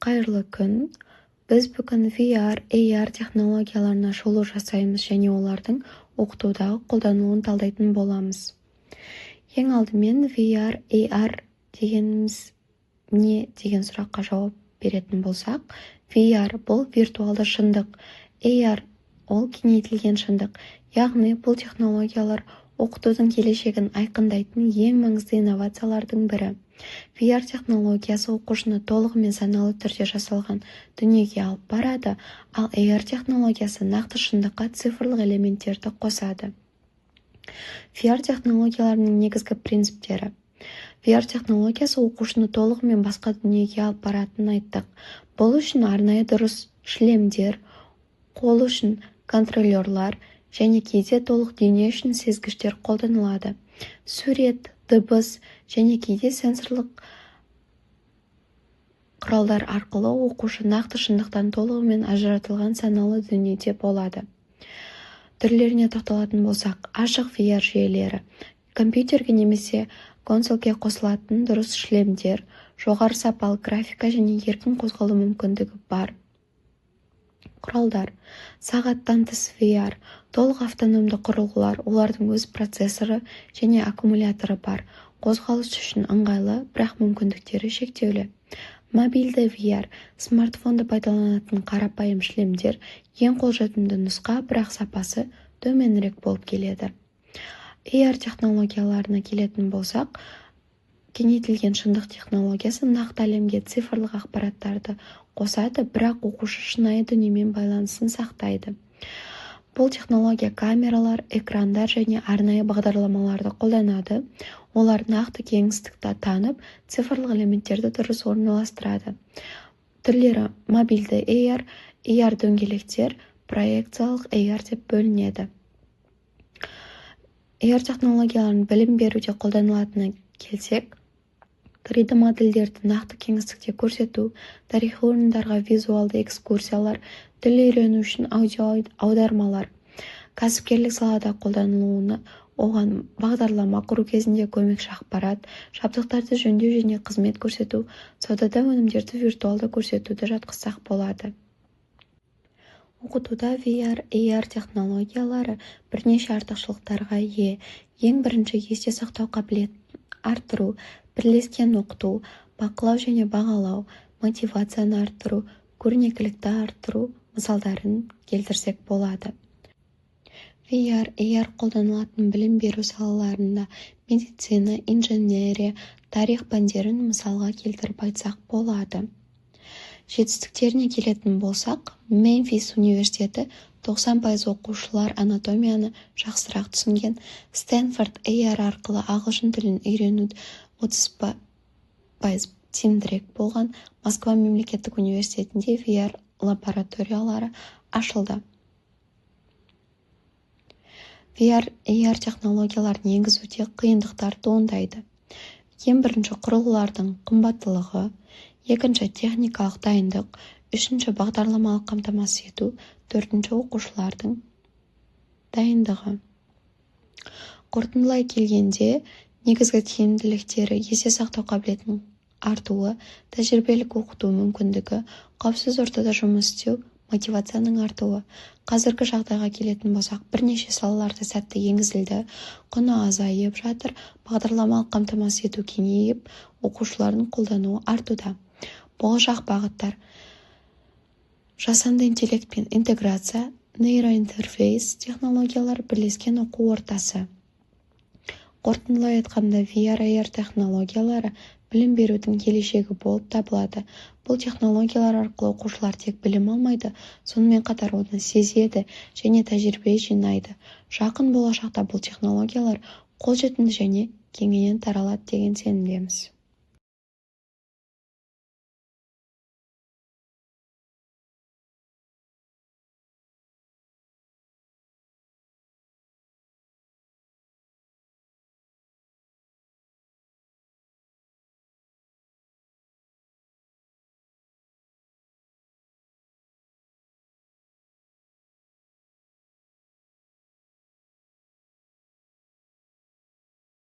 Қайырлы күн. Біз бүгін VR, AR технологияларына шолу жасаймыз және олардың оқытудағы қолданылуын талдайтын боламыз. Ең алдымен VR, AR дегеніміз не деген сұраққа жауап беретін болсақ, VR бұл виртуалды шындық, AR ол кеңейтілген шындық, яғни бұл технологиялар оқытудың келешегін айқындайтын ең маңызды инновациялардың бірі. VR технологиясы оқушыны толығымен саналы түрде жасалған дүниеге алып барады, ал AR технологиясы нақты шындыққа цифрлық элементтерді қосады. VR технологияларының негізгі принциптері. VR технологиясы оқушыны толығымен басқа дүниеге алып баратынын айттық. Бұл үшін арнайы дұрыс шлемдер, қол үшін контролерлар және кейде толық дене үшін сезгіштер қолданылады. Сурет, дыбыс және кейде сенсорлық құралдар арқылы оқушы нақты шындықтан толығымен ажыратылған саналы дүниеде болады. Түрлеріне тоқталатын болсақ, ашық VR жүйелері, компьютерге немесе консольге қосылатын дұрыс шлемдер, жоғары сапалы графика және еркін қозғалу мүмкіндігі бар құралдар. Сағаттан тыс VR, толық автономды құрылғылар, олардың өз процессоры және аккумуляторы бар, қозғалыс үшін ыңғайлы, бірақ мүмкіндіктері шектеулі. Мобильді VR, смартфонды пайдаланатын қарапайым шлемдер, ең қолжетімді нұсқа, бірақ сапасы төменірек болып келеді. AR технологияларына келетін болсақ, кеңейтілген шындық технологиясы нақты әлемге цифрлық ақпараттарды қосады, бірақ оқушы шынайы дүниемен байланысын сақтайды. Бұл технология камералар, экрандар және арнайы бағдарламаларды қолданады. Олар нақты кеңістікті танып, цифрлық элементтерді дұрыс орналастырады. Түрлері мобильді AR дөңгелектер, проекциялық AR деп бөлінеді. AR технологияларын білім беруде қолданылатынына келсек, 3D модельдерді нақты кеңістікте көрсету, тарихи орындарға визуалды экскурсиялар, тіл үйрену үшін аудио аудармалар, кәсіпкерлік салада қолданылуына, оған бағдарлама құру кезінде көмекші ақпарат, жабдықтарды жөндеу және қызмет көрсету, саудада өнімдерді виртуалды көрсетуді жатқызсақ болады. Оқытуда VR, AR технологиялары бірнеше артықшылықтарға ие. Ең бірінші есте сақтау қабілетін арттыру, бірлескен оқыту, бақылау және бағалау, мотивацияны арттыру, көрнекілікті арттыру мысалдарын келтірсек болады. VR, AR қолданылатын білім беру салаларында медицина, инженерия, тарих пәндерін мысалға келтіріп айтсақ болады. Жетістіктеріне келетін болсақ, Мемфис университеті 90% оқушылар анатомияны жақсырақ түсінген, Стэнфорд AR арқылы ағылшын тілін үйренуді 30% тиімдірек болған, Москва мемлекеттік университетінде VR лабораториялары ашылды. VR, AR технологияларын енгізуде қиындықтар туындайды. Ең бірінші құрылғылардың қымбаттылығы, екінші техникалық дайындық, үшінші бағдарламалық қамтамасыз ету, төртінші оқушылардың дайындығы. Қорытындылай келгенде, негізгі тиімділіктері есте сақтау қабілетінің артуы, тәжірибелік оқыту мүмкіндігі, қауіпсіз ортада жұмыс істеу, мотивацияның артуы. Қазіргі жағдайға келетін болсақ, бірнеше салаларда сәтті енгізілді, құны азайып жатыр, бағдарламалық қамтамасыз ету кеңейіп, оқушылардың қолдануы артуда. Болашақ бағыттар: жасанды интеллект пен интеграция, нейроинтерфейс технологиялар, бірлескен оқу ортасы. Қорытындылай айтқанда, VR, AR технологиялары білім берудің келешегі болып табылады. Бұл технологиялар арқылы оқушылар тек білім алмайды, сонымен қатар оны сезеді және тәжірибе жинайды. Жақын болашақта бұл технологиялар қолжетімді және кеңінен таралады деген сенімдеміз.